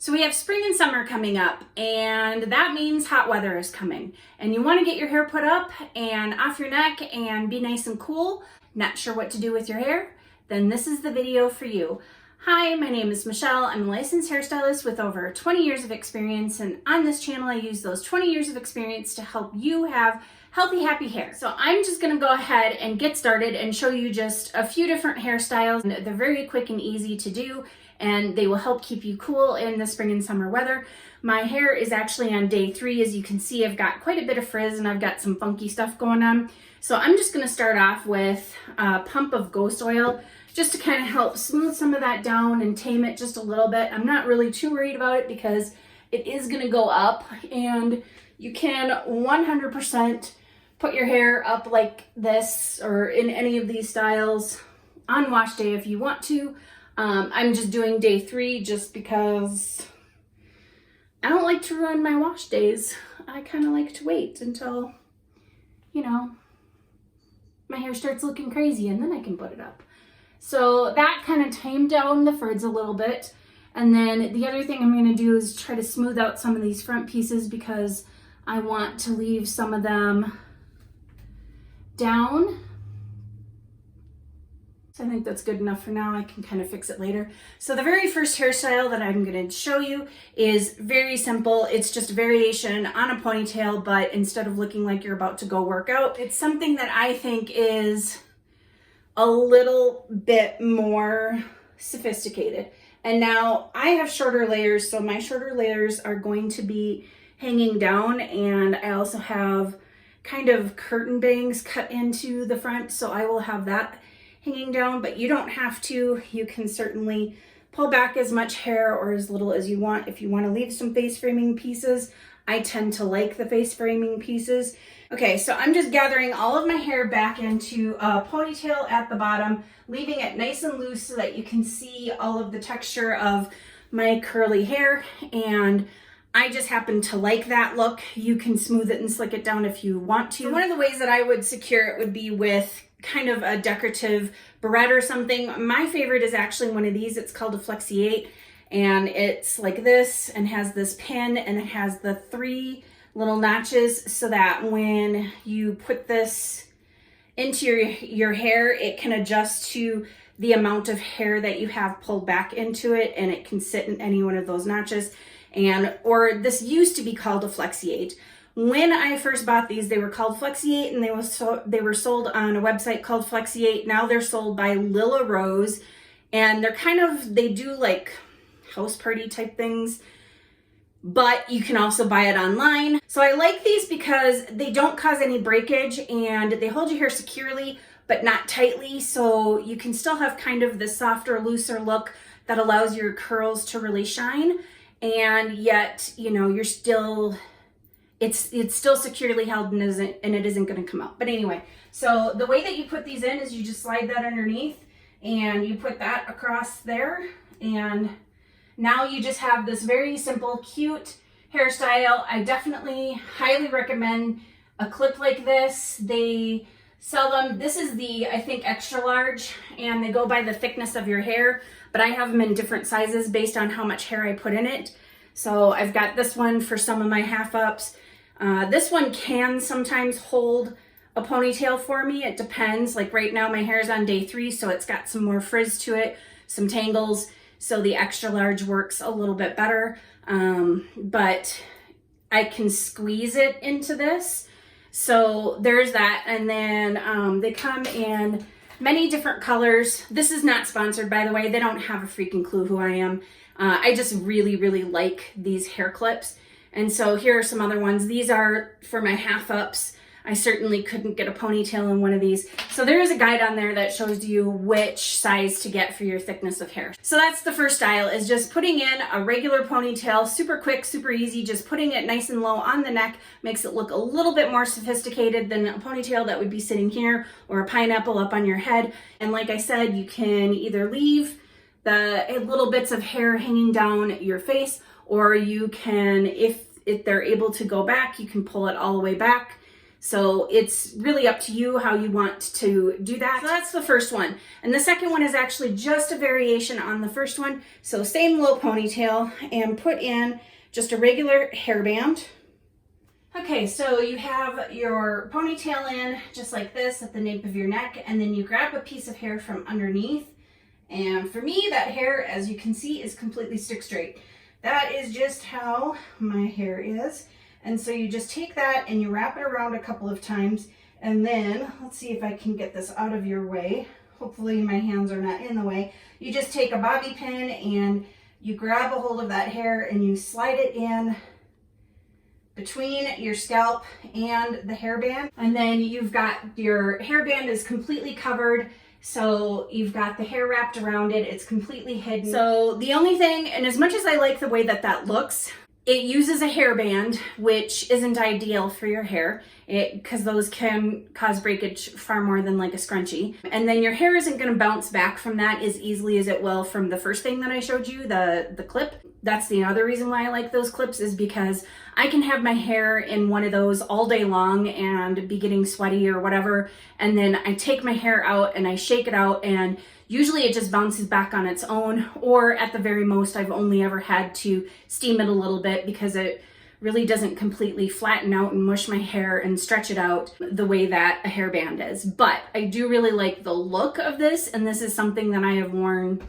So we have spring and summer coming up, and that means hot weather is coming. And you want to get your hair put up and off your neck and be nice and cool. Not sure what to do with your hair? Then this is the video for you. Hi, my name is Michelle. I'm a licensed hairstylist with over 20 years of experience, and on this channel I use those 20 years of experience to help you have healthy, happy hair. So I'm just gonna go ahead and get started and show you just a few different hairstyles. They're very quick and easy to do, and they will help keep you cool in the spring and summer weather. My hair is actually on day 3. As you can see, I've got quite a bit of frizz and I've got some funky stuff going on. So I'm just gonna start off with a pump of ghost oil just to kind of help smooth some of that down and tame it just a little bit. I'm not really too worried about it because it is gonna go up, and you can 100% put your hair up like this or in any of these styles on wash day if you want to. I'm just doing day 3 just because I don't like to ruin my wash days. I kind of like to wait until, you know, my hair starts looking crazy and then I can put it up. So that kind of tamed down the frizz a little bit. And then the other thing I'm going to do is try to smooth out some of these front pieces because I want to leave some of them down. So I think that's good enough for now. I can kind of fix it later. So the very first hairstyle that I'm going to show you is very simple. It's just a variation on a ponytail, but instead of looking like you're about to go work out, it's something that I think is a little bit more sophisticated. And now I have shorter layers, so my shorter layers are going to be hanging down, and I also have kind of curtain bangs cut into the front, so I will have that hanging down, but you don't have to. You can certainly pull back as much hair or as little as you want. If you want to leave some face framing pieces, I tend to like the face framing pieces. Okay, so I'm just gathering all of my hair back into a ponytail at the bottom, leaving it nice and loose so that you can see all of the texture of my curly hair, and I just happen to like that look. You can smooth it and slick it down if you want to. So one of the ways that I would secure it would be with kind of a decorative barrette or something. My favorite is actually one of these. It's called a Flexiclips, and it's like this and has this pin, and it has the 3 little notches so that when you put this into your hair, it can adjust to the amount of hair that you have pulled back into it, and it can sit in any one of those notches. Or this used to be called a Flexiclips. When I first bought these, they were called Flexiclips, and they were sold on a website called Flexiclips. Now they're sold by Lila Rose, and they do like house party type things, but you can also buy it online. So I like these because they don't cause any breakage and they hold your hair securely, but not tightly. So you can still have kind of the softer, looser look that allows your curls to really shine. And yet, you know, it's still securely held and it isn't going to come out. But anyway, so the way that you put these in is you just slide that underneath and you put that across there, and now you just have this very simple, cute hairstyle. I definitely highly recommend a clip like this. They sell them. This is the, I think, extra large, and they go by the thickness of your hair, but I have them in different sizes based on how much hair I put in it. So I've got this one for some of my half ups. This one can sometimes hold a ponytail for me. It depends. Like right now my hair is on day 3, so it's got some more frizz to it, some tangles. So the extra large works a little bit better, but I can squeeze it into this. So there's that. And then they come in many different colors. This is not sponsored, by the way. They don't have a freaking clue who I am. I just really, really like these hair clips. And so here are some other ones. These are for my half ups. I certainly couldn't get a ponytail in one of these. So there is a guide on there that shows you which size to get for your thickness of hair. So that's the first style, is just putting in a regular ponytail, super quick, super easy. Just putting it nice and low on the neck makes it look a little bit more sophisticated than a ponytail that would be sitting here, or a pineapple up on your head. And like I said, you can either leave the little bits of hair hanging down your face, or you can, if they're able to go back, you can pull it all the way back So it's really up to you how you want to do that. So that's the first one. And the second one is actually just a variation on the first one. So same low ponytail, and put in just a regular hairband. Okay, so you have your ponytail in just like this at the nape of your neck, and then you grab a piece of hair from underneath. And for me, that hair, as you can see, is completely stick straight. That is just how my hair is. And so you just take that and you wrap it around a couple of times, and then, let's see if I can get this out of your way. Hopefully my hands are not in the way. You just take a bobby pin and you grab a hold of that hair and you slide it in between your scalp and the hairband. And then you've got your hairband is completely covered. So you've got the hair wrapped around it. It's completely hidden. So the only thing, and as much as I like the way that that looks, it uses a hairband, which isn't ideal for your hair because those can cause breakage far more than like a scrunchie. And then your hair isn't going to bounce back from that as easily as it will from the first thing that I showed you, the clip. That's the other reason why I like those clips, is because I can have my hair in one of those all day long and be getting sweaty or whatever. And then I take my hair out and I shake it out, and usually it just bounces back on its own, or at the very most, I've only ever had to steam it a little bit because it really doesn't completely flatten out and mush my hair and stretch it out the way that a hairband is. But I do really like the look of this, and this is something that I have worn,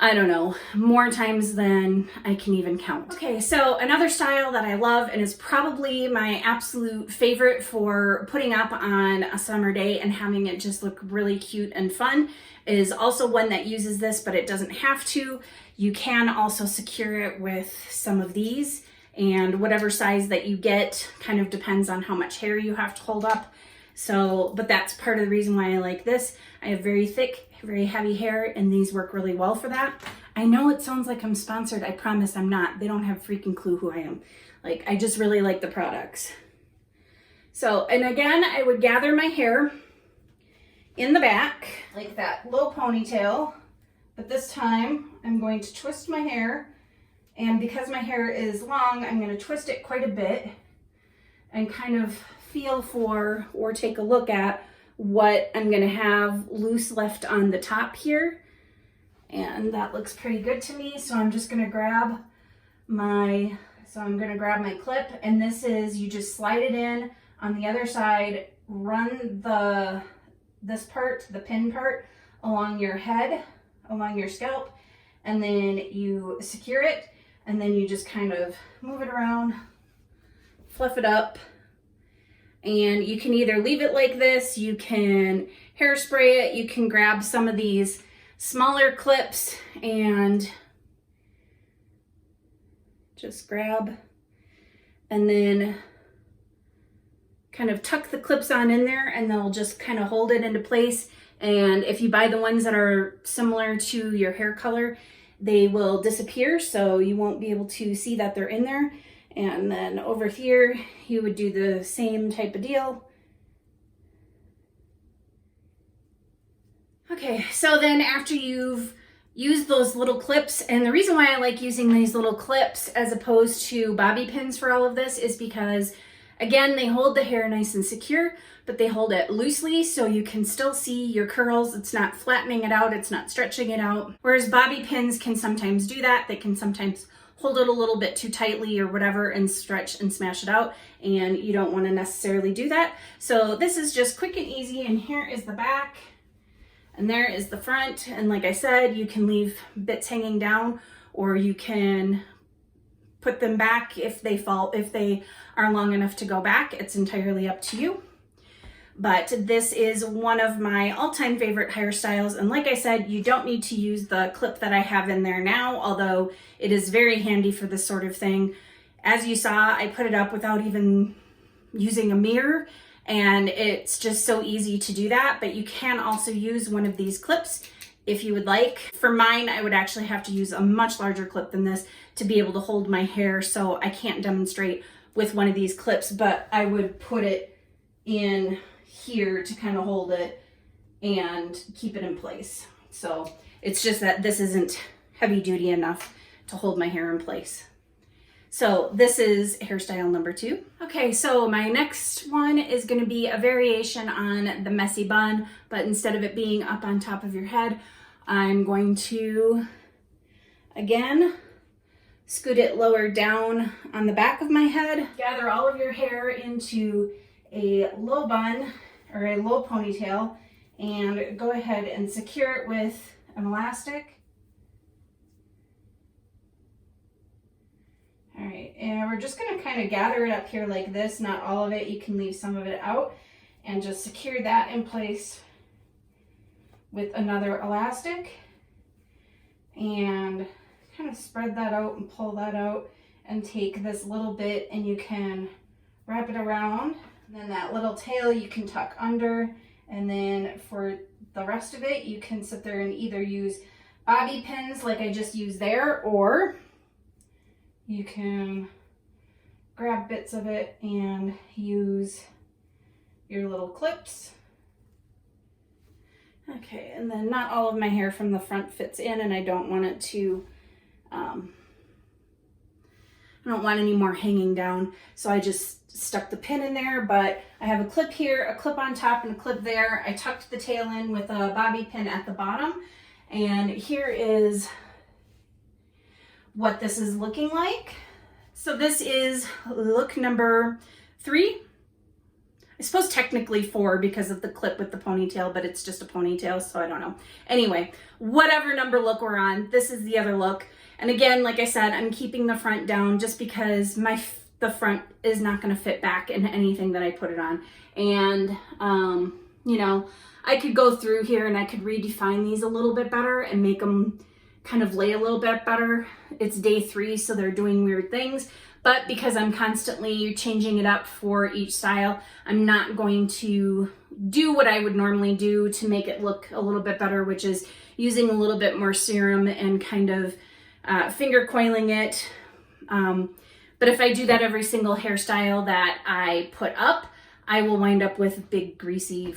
I don't know, more times than I can even count. Okay, so another style that I love and is probably my absolute favorite for putting up on a summer day and having it just look really cute and fun is also one that uses this, but it doesn't have to. You can also secure it with some of these, and whatever size that you get kind of depends on how much hair you have to hold up. So, but that's part of the reason why I like this. I have very thick, very heavy hair, and these work really well for that. I know it sounds like I'm sponsored. I promise I'm not. They don't have a freaking clue who I am. Like, I just really like the products. So, and again, I would gather my hair in the back, like that low ponytail, but this time I'm going to twist my hair, and because my hair is long, I'm going to twist it quite a bit and kind of feel for or take a look at what I'm going to have loose left on the top here, and that looks pretty good to me. So I'm just going to grab my clip, and this is, you just slide it in on the other side, run this part, the pin part, along your head, along your scalp, and then you secure it, and then you just kind of move it around, fluff it up, and you can either leave it like this, you can hairspray it, you can grab some of these smaller clips and just grab and then kind of tuck the clips on in there, and they'll just kind of hold it into place. And if you buy the ones that are similar to your hair color, they will disappear, so you won't be able to see that they're in there. And then over here, you would do the same type of deal. Okay, so then after you've used those little clips, and the reason why I like using these little clips as opposed to bobby pins for all of this is because, again, they hold the hair nice and secure, but they hold it loosely so you can still see your curls. It's not flattening it out, it's not stretching it out. Whereas bobby pins can sometimes do that. They can sometimes hold it a little bit too tightly or whatever and stretch and smash it out, and you don't want to necessarily do that. So this is just quick and easy, and here is the back and there is the front. And like I said, you can leave bits hanging down, or you can put them back if they are long enough to go back. It's entirely up to you. But this is one of my all-time favorite hairstyles. And like I said, you don't need to use the clip that I have in there now, although it is very handy for this sort of thing. As you saw, I put it up without even using a mirror, and it's just so easy to do that. But you can also use one of these clips if you would like. For mine, I would actually have to use a much larger clip than this to be able to hold my hair, so I can't demonstrate with one of these clips, but I would put it in here to kind of hold it and keep it in place. So it's just that this isn't heavy duty enough to hold my hair in place. So this is hairstyle number 2. Okay, so my next one is going to be a variation on the messy bun, but instead of it being up on top of your head, I'm going to, again, scoot it lower down on the back of my head. Gather all of your hair into a low bun or a low ponytail and go ahead and secure it with an elastic. All right, and we're just gonna kind of gather it up here like this, not all of it. You can leave some of it out and just secure that in place with another elastic and kind of spread that out and pull that out and take this little bit and you can wrap it around. And then that little tail you can tuck under, and then for the rest of it you can sit there and either use bobby pins like I just used there, or you can grab bits of it and use your little clips. Okay, and then not all of my hair from the front fits in, and I don't want it to I don't want any more hanging down, so I just stuck the pin in there, but I have a clip here, a clip on top, and a clip there. I tucked the tail in with a bobby pin at the bottom, and here is what this is looking like. So this is look number 3. I suppose technically 4 because of the clip with the ponytail, but it's just a ponytail, so I don't know. Anyway, whatever number look we're on, this is the other look. And again, like I said, I'm keeping the front down just because the front is not going to fit back in anything that I put it on. And, you know, I could go through here and I could redefine these a little bit better and make them kind of lay a little bit better. It's day 3, so they're doing weird things. But because I'm constantly changing it up for each style, I'm not going to do what I would normally do to make it look a little bit better, which is using a little bit more serum and kind of finger coiling it. But if I do that every single hairstyle that I put up, I will wind up with big greasy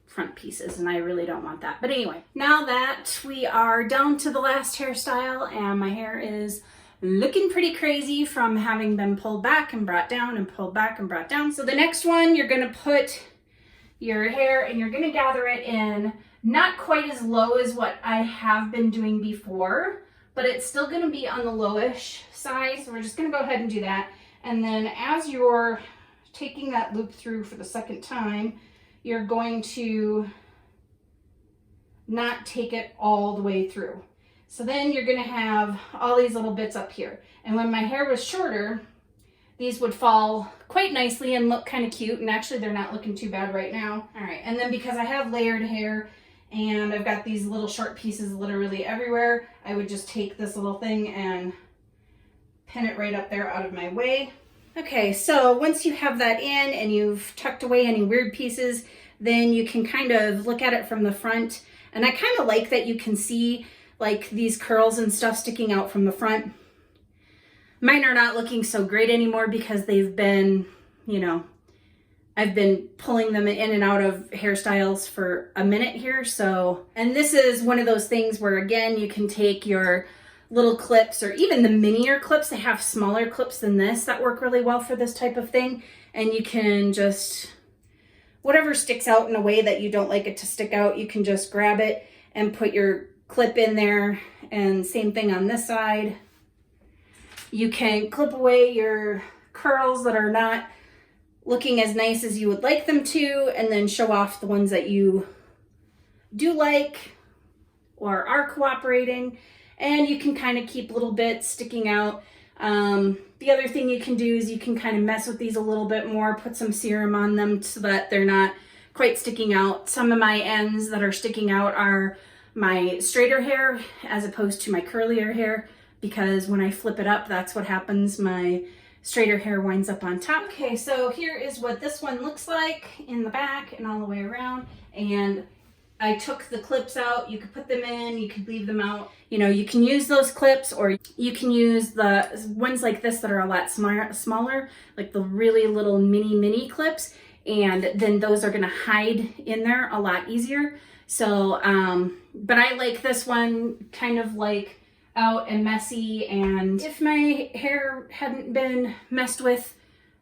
front pieces, and I really don't want that. But anyway, now that we are down to the last hairstyle and my hair is looking pretty crazy from having been pulled back and brought down and pulled back and brought down. So the next one, you're gonna put your hair and you're gonna gather it in not quite as low as what I have been doing before, but it's still gonna be on the lowish side. So we're just gonna go ahead and do that. And then as you're taking that loop through for the second time, you're going to not take it all the way through. So then you're gonna have all these little bits up here. And when my hair was shorter, these would fall quite nicely and look kind of cute. And actually they're not looking too bad right now. All right, and then because I have layered hair and I've got these little short pieces literally everywhere, I would just take this little thing and pin it right up there out of my way. Okay, so once you have that in and you've tucked away any weird pieces, then you can kind of look at it from the front. And I kind of like that you can see like these curls and stuff sticking out from the front. Mine are not looking so great anymore because they've been, you know, I've been pulling them in and out of hairstyles for a minute here. So, and this is one of those things where again, you can take your little clips or even the minier clips. They have smaller clips than this that work really well for this type of thing. And you can just, whatever sticks out in a way that you don't like it to stick out, you can just grab it and put your clip in there. And same thing on this side. You can clip away your curls that are not looking as nice as you would like them to, and then show off the ones that you do like or are cooperating. And you can kind of keep little bits sticking out. The other thing you can do is you can kind of mess with these a little bit more, put some serum on them so that they're not quite sticking out. Some of my ends that are sticking out are my straighter hair as opposed to my curlier hair, because when I flip it up, that's what happens. My straighter hair winds up on top. Okay, so here is what this one looks like in the back and all the way around. And I took the clips out. You could put them in, you could leave them out. You know, you can use those clips, or you can use the ones like this that are a lot smaller, like the really little mini clips. And then those are gonna hide in there a lot easier. So, but I like this one kind of like out and messy, and if my hair hadn't been messed with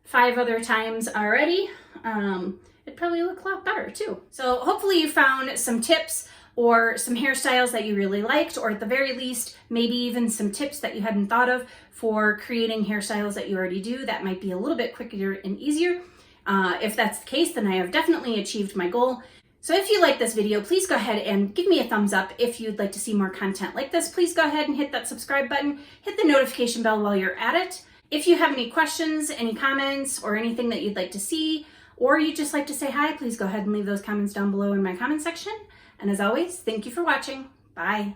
5 other times already, it'd probably look a lot better too. So hopefully you found some tips or some hairstyles that you really liked, or at the very least, maybe even some tips that you hadn't thought of for creating hairstyles that you already do that might be a little bit quicker and easier. If that's the case, then I have definitely achieved my goal. So if you like this video, please go ahead and give me a thumbs up. If you'd like to see more content like this, please go ahead and hit that subscribe button, hit the notification bell while you're at it. If you have any questions, any comments, or anything that you'd like to see, or you'd just like to say hi, please go ahead and leave those comments down below in my comment section. And as always, thank you for watching. Bye.